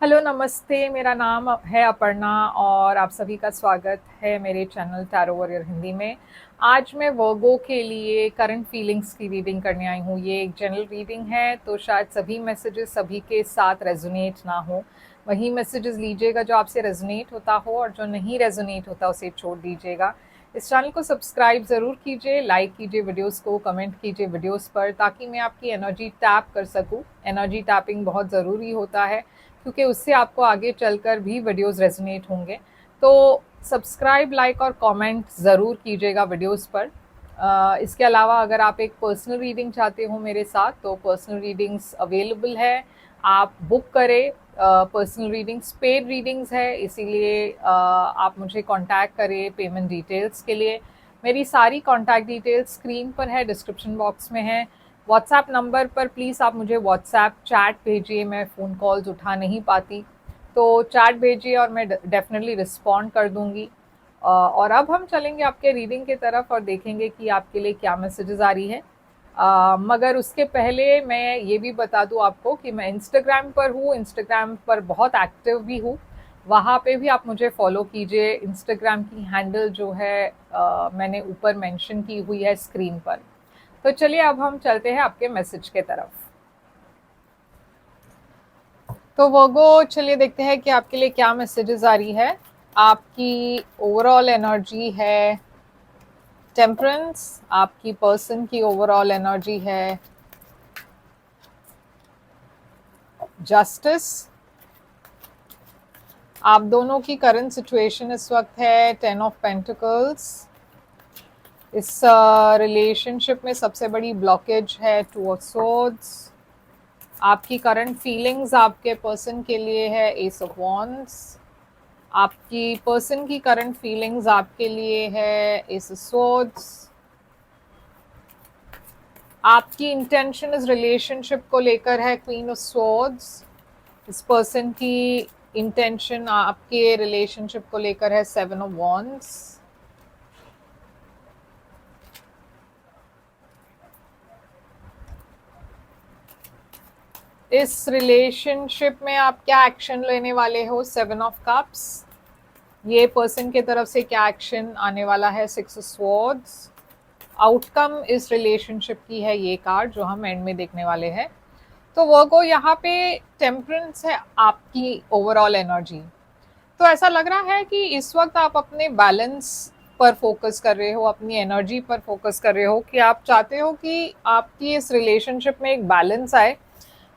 Hello नमस्ते, मेरा नाम है अपर्णा और आप सभी का स्वागत है मेरे चैनल टैरो वॉरियर हिंदी में। आज मैं वर्गो के लिए करंट फीलिंग्स की रीडिंग करने आई हूँ। ये एक जनरल रीडिंग है, तो शायद सभी मैसेजेस सभी के साथ रेजोनेट ना हो। वही मैसेजेस लीजिएगा जो आपसे रेजोनेट होता हो, और जो नहीं रेजोनेट होता उसे छोड़ दीजिएगा। इस चैनल को सब्सक्राइब ज़रूर कीजिए, लाइक कीजिए वीडियोस को, कमेंट कीजिए वीडियोस पर, ताकि मैं आपकी एनर्जी टैप कर सकूं। एनर्जी टैपिंग बहुत ज़रूरी होता है, क्योंकि उससे आपको आगे चलकर भी वीडियोस रेजोनेट होंगे। तो सब्सक्राइब, लाइक और कमेंट ज़रूर कीजिएगा वीडियोस पर। इसके अलावा अगर आप एक पर्सनल रीडिंग चाहते हो मेरे साथ, तो पर्सनल रीडिंग्स अवेलेबल है, आप बुक करें। पर्सनल रीडिंग्स पेड रीडिंग्स है, इसीलिए आप मुझे कांटेक्ट करें पेमेंट डिटेल्स के लिए। मेरी सारी कांटेक्ट डिटेल्स स्क्रीन पर है, डिस्क्रिप्शन बॉक्स में है। व्हाट्सएप नंबर पर प्लीज़ आप मुझे व्हाट्सएप चैट भेजिए, मैं फ़ोन कॉल्स उठा नहीं पाती, तो चैट भेजिए और मैं डेफिनेटली रिस्पॉन्ड कर दूंगी। और अब हम चलेंगे आपके रीडिंग की तरफ और देखेंगे कि आपके लिए क्या मैसेजेस आ रही है। मगर उसके पहले मैं ये भी बता दूं आपको कि मैं इंस्टाग्राम पर हूँ, इंस्टाग्राम पर बहुत एक्टिव भी हूँ। वहाँ पे भी आप मुझे फॉलो कीजिए। इंस्टाग्राम की हैंडल जो है मैंने ऊपर मेंशन की हुई है स्क्रीन पर। तो चलिए अब हम चलते हैं आपके मैसेज के तरफ। तो वर्गो, चलिए देखते हैं कि आपके लिए क्या मैसेजेस आ रही है। आपकी ओवरऑल एनर्जी है टेम्परेंस, आपकी पर्सन की ओवरऑल एनर्जी है जस्टिस। आप दोनों की करंट सिचुएशन इस वक्त है 10 ऑफ पेंटिकल्स। इस रिलेशनशिप में सबसे बड़ी ब्लॉकेज है 2 ऑफ सोर्ड्स। आपकी करंट फीलिंग्स आपके पर्सन के लिए है एस ऑफ वॉन्ड्स। आपकी पर्सन की करंट फीलिंग्स आपके लिए है एस ऑफ सोर्ड्स। आपकी इंटेंशन इस रिलेशनशिप को लेकर है क्वीन ऑफ सोर्ड्स। इस पर्सन की इंटेंशन आपके रिलेशनशिप को लेकर है 7 ऑफ वॉन्ड्स। इस रिलेशनशिप में आप क्या एक्शन लेने वाले हो 7 ऑफ कप्स। ये पर्सन की तरफ से क्या एक्शन आने वाला है 6 ऑफ स्वॉर्ड्स। आउटकम इस रिलेशनशिप की है ये कार्ड जो हम एंड में देखने वाले हैं। तो वर्गो, यहाँ पे टेम्परेंस है आपकी ओवरऑल एनर्जी। तो ऐसा लग रहा है कि इस वक्त आप अपने बैलेंस पर फोकस कर रहे हो, अपनी एनर्जी पर फोकस कर रहे हो, कि आप चाहते हो कि आपकी इस रिलेशनशिप में एक बैलेंस आए।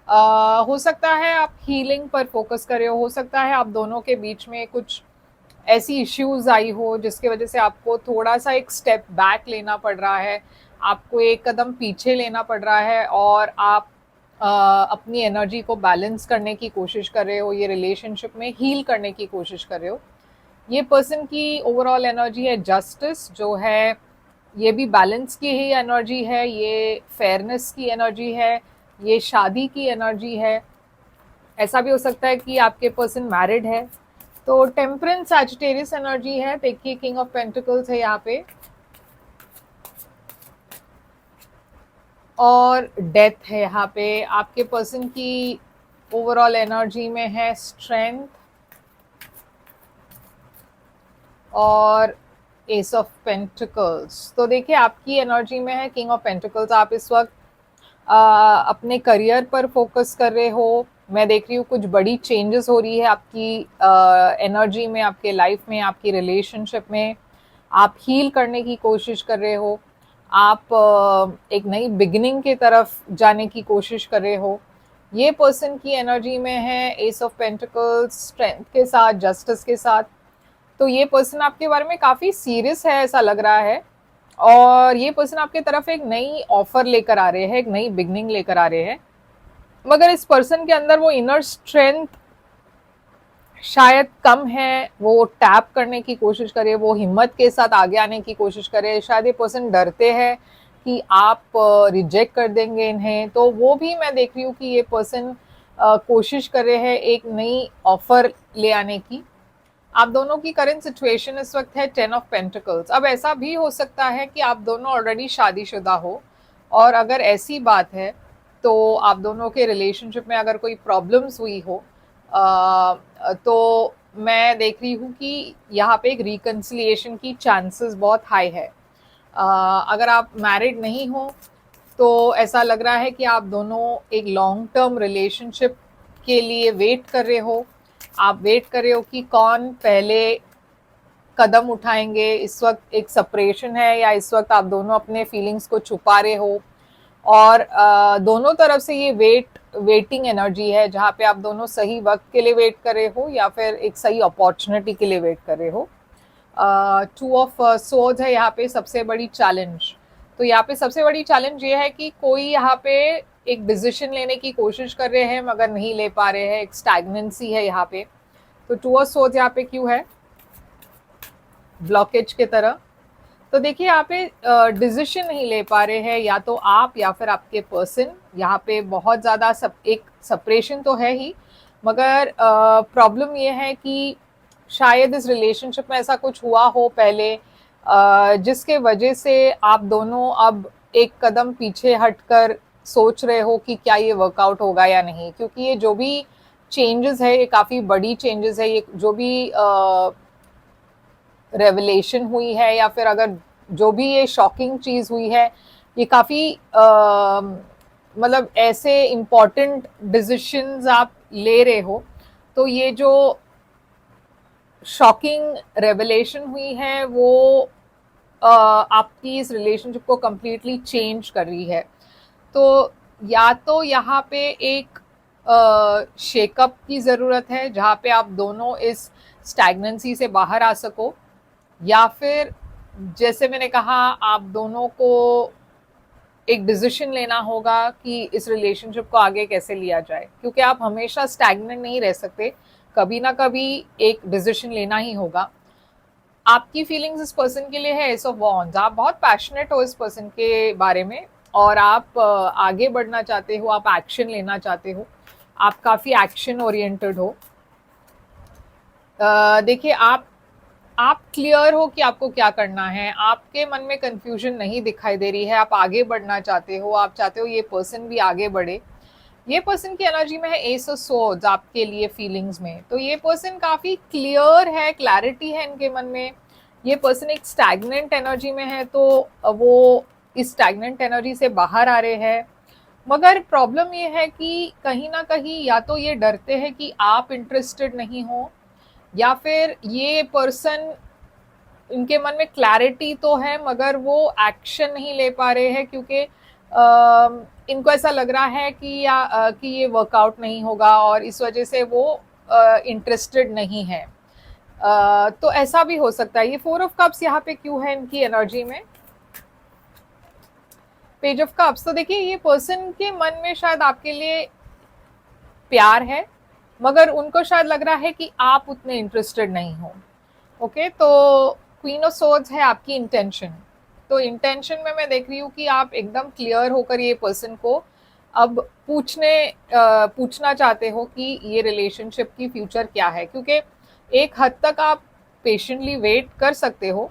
हो सकता है आप हीलिंग पर फोकस कर रहे हो सकता है आप दोनों के बीच में कुछ ऐसी इश्यूज आई हो जिसकी वजह से आपको थोड़ा सा एक स्टेप बैक लेना पड़ रहा है, आपको एक कदम पीछे लेना पड़ रहा है, और आप अपनी एनर्जी को बैलेंस करने की कोशिश कर रहे हो, ये रिलेशनशिप में हील करने की कोशिश कर रहे हो। ये पर्सन की ओवरऑल एनर्जी है जस्टिस, जो है ये भी बैलेंस की ही एनर्जी है, ये फेयरनेस की एनर्जी है, ये शादी की एनर्जी है। ऐसा भी हो सकता है कि आपके पर्सन मैरिड है। तो टेम्परेंस सैजिटेरियस एनर्जी है। देखिए किंग ऑफ पेंटिकल्स है यहाँ पे, और डेथ है यहाँ पे। आपके पर्सन की ओवरऑल एनर्जी में है स्ट्रेंथ और एस ऑफ पेंटिकल्स। तो देखिए आपकी एनर्जी में है किंग ऑफ पेंटिकल्स। आप इस वक्त अपने करियर पर फोकस कर रहे हो। मैं देख रही हूँ कुछ बड़ी चेंजेस हो रही है आपकी एनर्जी में, आपके लाइफ में, आपकी रिलेशनशिप में। आप हील करने की कोशिश कर रहे हो, आप एक नई बिगिनिंग की तरफ जाने की कोशिश कर रहे हो। ये पर्सन की एनर्जी में है एस ऑफ पेंटिकल्स, स्ट्रेंथ के साथ, जस्टिस के साथ। तो ये पर्सन आपके बारे में काफ़ी सीरियस है ऐसा लग रहा है, और ये पर्सन आपके तरफ एक नई ऑफर लेकर आ रहे हैं, एक नई बिगनिंग लेकर आ रहे हैं। मगर इस पर्सन के अंदर वो इनर स्ट्रेंथ शायद कम है, वो टैप करने की कोशिश करे, वो हिम्मत के साथ आगे आने की कोशिश करे। शायद ये पर्सन डरते हैं कि आप रिजेक्ट कर देंगे इन्हें। तो वो भी मैं देख रही हूँ कि ये पर्सन कोशिश कर रहे हैं एक नई ऑफर ले आने की। आप दोनों की करंट सिचुएशन इस वक्त है 10 ऑफ पेंटिकल्स। अब ऐसा भी हो सकता है कि आप दोनों ऑलरेडी शादीशुदा हो, और अगर ऐसी बात है तो आप दोनों के रिलेशनशिप में अगर कोई प्रॉब्लम्स हुई हो, तो मैं देख रही हूँ कि यहाँ पे एक रिकन्सिलिएशन की चांसेस बहुत हाई है। अगर आप मैरिड नहीं हो तो ऐसा लग रहा है कि आप दोनों एक लॉन्ग टर्म रिलेशनशिप के लिए वेट कर रहे हो। आप वेट कर रहे हो कि कौन पहले कदम उठाएंगे। इस वक्त एक सेपरेशन है या इस वक्त आप दोनों अपने फीलिंग्स को छुपा रहे हो, और दोनों तरफ से ये वेटिंग एनर्जी है, जहाँ पे आप दोनों सही वक्त के लिए वेट कर रहे हो या फिर एक सही अपॉर्चुनिटी के लिए वेट कर रहे हो। टू ऑफ सोर्ड्स है यहाँ पे सबसे बड़ी चैलेंज। तो यहाँ पे सबसे बड़ी चैलेंज ये है कि कोई यहाँ पे एक डिसीजन लेने की कोशिश कर रहे हैं मगर नहीं ले पा रहे हैं, एक स्टैग्नेंसी है यहाँ पे। तो टू ऑफ सोर्ड्स यहाँ पे क्यों है? ब्लॉकेज के तरह। तो देखिए यहाँ पे डिसीजन नहीं ले पा रहे हैं, या तो आप या फिर आपके पर्सन। यहाँ पे बहुत ज़्यादा एक सेपरेशन तो है ही, मगर प्रॉब्लम ये है कि शायद इस रिलेशनशिप में ऐसा कुछ हुआ हो पहले, जिसके वजह से आप दोनों अब एक कदम पीछे हटकर सोच रहे हो कि क्या ये वर्कआउट होगा या नहीं। क्योंकि ये जो भी चेंजेस है ये काफ़ी बड़ी चेंजेस है। ये जो भी रेवलेशन हुई है या फिर अगर जो भी ये शॉकिंग चीज़ हुई है, ये काफ़ी मतलब ऐसे इम्पॉर्टेंट डिसीशंस आप ले रहे हो। तो ये जो शॉकिंग रेवलेशन हुई है वो आपकी इस रिलेशनशिप को कम्प्लीटली चेंज कर रही है। तो या तो यहाँ पे एक शेकअप की ज़रूरत है जहाँ पे आप दोनों इस स्टैग्नेंसी से बाहर आ सको, या फिर जैसे मैंने कहा आप दोनों को एक डिसीजन लेना होगा कि इस रिलेशनशिप को आगे कैसे लिया जाए। क्योंकि आप हमेशा स्टैग्नेंट नहीं रह सकते, कभी ना कभी एक डिसीजन लेना ही होगा। आपकी फीलिंग्स इस पर्सन के लिए है एस ऑफ वॉन्ड्स। आप बहुत पैशनेट हो इस पर्सन के बारे में और आप आगे बढ़ना चाहते हो, आप एक्शन लेना चाहते हो, आप काफ़ी एक्शन ओरिएंटेड हो। देखिए आप क्लियर हो कि आपको क्या करना है, आपके मन में कंफ्यूजन नहीं दिखाई दे रही है, आप आगे बढ़ना चाहते हो, आप चाहते हो ये पर्सन भी आगे बढ़े। ये पर्सन की एनर्जी में है एस ऑफ सोर्ड्स आपके लिए फीलिंग्स में। तो ये पर्सन काफ़ी क्लियर है, क्लैरिटी है इनके मन में। ये पर्सन एक स्टैग्नेंट एनर्जी में है, तो वो इस स्टैग्नेंट एनर्जी से बाहर आ रहे हैं। मगर प्रॉब्लम ये है कि कहीं ना कहीं या तो ये डरते हैं कि आप इंटरेस्टेड नहीं हो, या फिर ये पर्सन, इनके मन में क्लैरिटी तो है मगर वो एक्शन नहीं ले पा रहे हैं, क्योंकि इनको ऐसा लग रहा है कि ये वर्कआउट नहीं होगा और इस वजह से वो इंटरेस्टेड नहीं है। तो ऐसा भी हो सकता है। ये 4 ऑफ कप्स यहाँ पे क्यों है इनकी एनर्जी में? Page of cups. तो देखिए ये पर्सन के मन में शायद आपके लिए प्यार है, मगर उनको शायद लग रहा है कि आप उतने इंटरेस्टेड नहीं हो। ओके, तो क्वीन ऑफ सोर्ड्स है आपकी इंटेंशन। तो इंटेंशन में मैं देख रही हूँ कि आप एकदम क्लियर होकर ये पर्सन को अब पूछना चाहते हो कि ये रिलेशनशिप की फ्यूचर क्या है। क्योंकि एक हद तक आप पेशेंटली वेट कर सकते हो,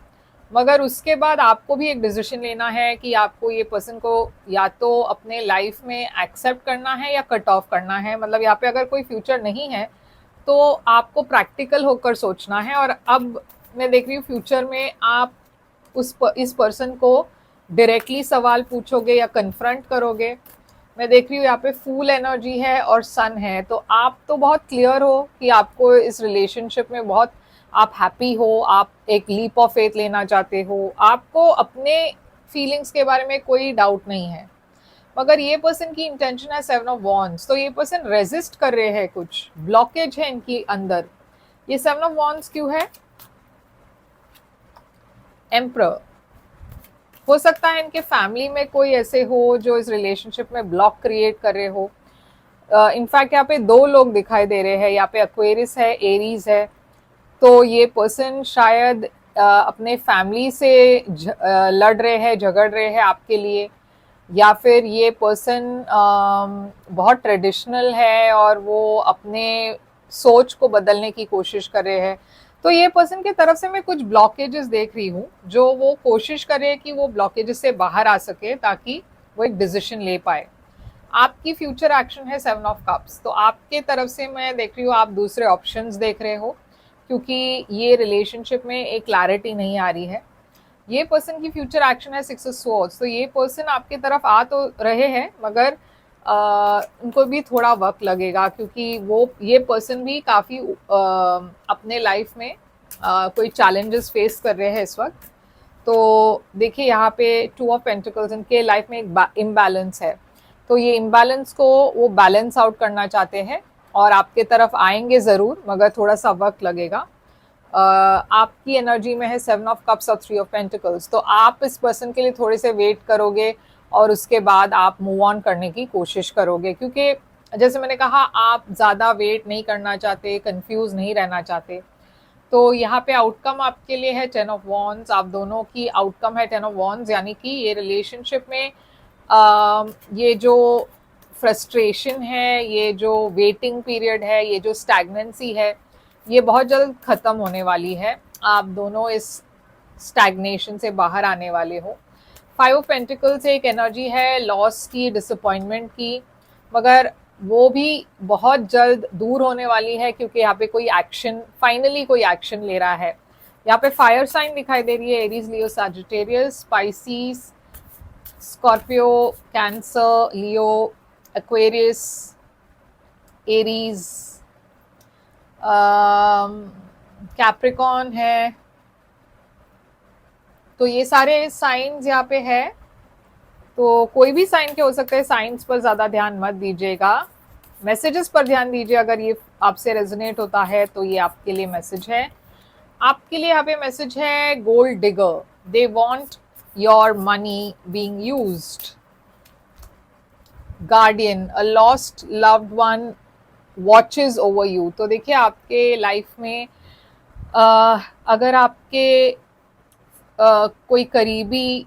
मगर उसके बाद आपको भी एक डिसीजन लेना है कि आपको ये पर्सन को या तो अपने लाइफ में एक्सेप्ट करना है या कट ऑफ करना है। मतलब यहाँ पे अगर कोई फ्यूचर नहीं है तो आपको प्रैक्टिकल होकर सोचना है। और अब मैं देख रही हूँ फ्यूचर में आप इस पर्सन को डायरेक्टली सवाल पूछोगे या कन्फ्रंट करोगे। मैं देख रही हूँ यहाँ पे फूल एनर्जी है और सन है। तो आप तो बहुत क्लियर हो कि आपको इस रिलेशनशिप में बहुत आप हैप्पी हो, आप एक लीप ऑफ फेथ लेना चाहते हो, आपको अपने फीलिंग्स के बारे में कोई डाउट नहीं है। मगर ये पर्सन की इंटेंशन है 7 ऑफ वॉन्ड्स। तो ये पर्सन रेजिस्ट कर रहे हैं, कुछ ब्लॉकेज है इनकी अंदर। ये 7 ऑफ वॉन्ड्स क्यों है? एम्परर। हो सकता है इनके फैमिली में कोई ऐसे हो जो इस रिलेशनशिप में ब्लॉक क्रिएट कर रहे हो। इनफैक्ट यहाँ पे 2 लोग दिखाई दे रहे हैं। यहाँ पे एक्वेरियस है, एरीज है। तो ये पर्सन शायद अपने फैमिली से लड़ रहे हैं, झगड़ रहे हैं आपके लिए, या फिर ये पर्सन बहुत ट्रेडिशनल है और वो अपने सोच को बदलने की कोशिश कर रहे हैं। तो ये पर्सन की तरफ से मैं कुछ ब्लॉकेजेस देख रही हूँ जो वो कोशिश कर रहे हैं कि वो ब्लॉकेजेस से बाहर आ सके ताकि वो एक डिसीजन ले पाए। आपकी फ्यूचर एक्शन है 7 ऑफ कप्स, तो आपके तरफ से मैं देख रही हूँ आप दूसरे ऑप्शंस देख रहे हो, क्योंकि ये रिलेशनशिप में एक क्लैरिटी नहीं आ रही है। ये पर्सन की फ्यूचर एक्शन है 6 ऑफ स्वॉर्ड्स, तो ये पर्सन आपके तरफ आ तो रहे हैं, मगर उनको भी थोड़ा वक्त लगेगा, क्योंकि वो ये पर्सन भी काफ़ी अपने लाइफ में कोई चैलेंजेस फेस कर रहे हैं इस वक्त। तो देखिए यहाँ पे 2 ऑफ पेंटिकल्स, इनके लाइफ में एक इम्बैलेंस है, तो ये इम्बैलेंस को वो बैलेंस आउट करना चाहते हैं और आपके तरफ आएंगे ज़रूर, मगर थोड़ा सा वक्त लगेगा। आपकी एनर्जी में है 7 ऑफ कप्स और 3 ऑफ पेंटिकल्स, तो आप इस पर्सन के लिए थोड़े से वेट करोगे और उसके बाद आप मूव ऑन करने की कोशिश करोगे, क्योंकि जैसे मैंने कहा आप ज़्यादा वेट नहीं करना चाहते, कंफ्यूज नहीं रहना चाहते। तो यहाँ पे आउटकम आपके लिए है 10 ऑफ वॉन्ड्स, आप दोनों की आउटकम है 10 ऑफ वॉन्ड्स, यानी कि ये रिलेशनशिप में ये जो फ्रस्ट्रेशन है, ये जो वेटिंग पीरियड है, ये जो स्टैग्नेंसी है, ये बहुत जल्द ख़त्म होने वाली है। आप दोनों इस स्टैग्नेशन से बाहर आने वाले हो। 5 ऑफ पेंटिकल्स एक एनर्जी है लॉस की, डिसअपॉइंटमेंट की, मगर वो भी बहुत जल्द दूर होने वाली है, क्योंकि यहाँ पे कोई एक्शन, फाइनली कोई एक्शन ले रहा है। यहाँ पे फायर साइन दिखाई दे रही है, एरीज, लियो, सैजिटेरियस, स्पाइसीज, स्कॉर्पियो, कैंसर, लियो, एक्वेरियस, एरीज, कैप्रिकॉन है। तो ये सारे साइंस यहाँ पे है, तो कोई भी साइन के हो सकते हैं। साइंस पर ज़्यादा ध्यान मत दीजिएगा, मैसेजेस पर ध्यान दीजिए। अगर ये आपसे रेजोनेट होता है तो ये आपके लिए मैसेज है। आपके लिए यहाँ पे मैसेज है gold digger, they want your money being used. Guardian, a lost loved one watches over you. तो देखिए आपके लाइफ में अगर आपके कोई करीबी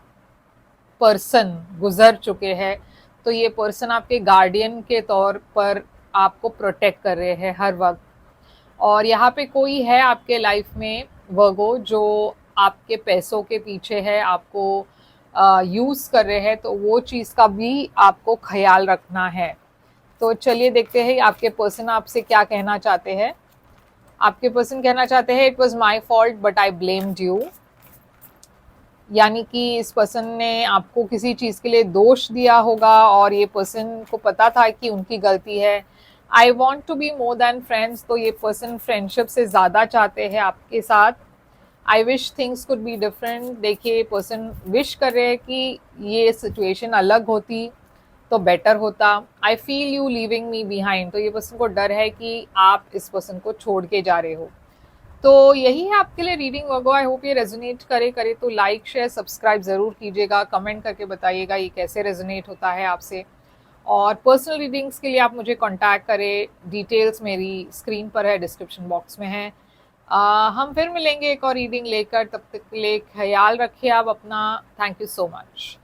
पर्सन गुजर चुके हैं, तो ये पर्सन आपके गार्डियन के तौर पर आपको प्रोटेक्ट कर रहे हैं हर वक्त। और यहाँ पे कोई है आपके लाइफ में वर्गो जो आपके पैसों के पीछे है, आपको यूज़ कर रहे हैं, तो वो चीज़ का भी आपको ख्याल रखना है। तो चलिए देखते हैं आपके पर्सन आपसे क्या कहना चाहते हैं। आपके पर्सन कहना चाहते हैं, it was my fault but I blamed you, यानी कि इस पर्सन ने आपको किसी चीज़ के लिए दोष दिया होगा और ये पर्सन को पता था कि उनकी गलती है। I want to be more than friends, तो ये पर्सन फ्रेंडशिप से ज़्यादा चाहते हैं आपके साथ। I wish things could be different, देखिए पर्सन विश कर रहे हैं कि ये सिचुएशन अलग होती तो बेटर होता। I feel you leaving me behind, तो ये पर्सन को डर है कि आप इस पर्सन को छोड़ के जा रहे हो। तो यही है आपके लिए रीडिंग वर्गो। आई होप ये रेजोनेट करे तो लाइक शेयर सब्सक्राइब ज़रूर कीजिएगा, कमेंट करके बताइएगा ये कैसे रेजोनेट होता है आपसे। और पर्सनल रीडिंग्स के लिए आप मुझे कांटेक्ट करें, डिटेल्स मेरी स्क्रीन पर है, डिस्क्रिप्शन बॉक्स में है। हम फिर मिलेंगे एक और रीडिंग लेकर, तब तक के लिए ख्याल रखिए आप अपना। Thank you so much.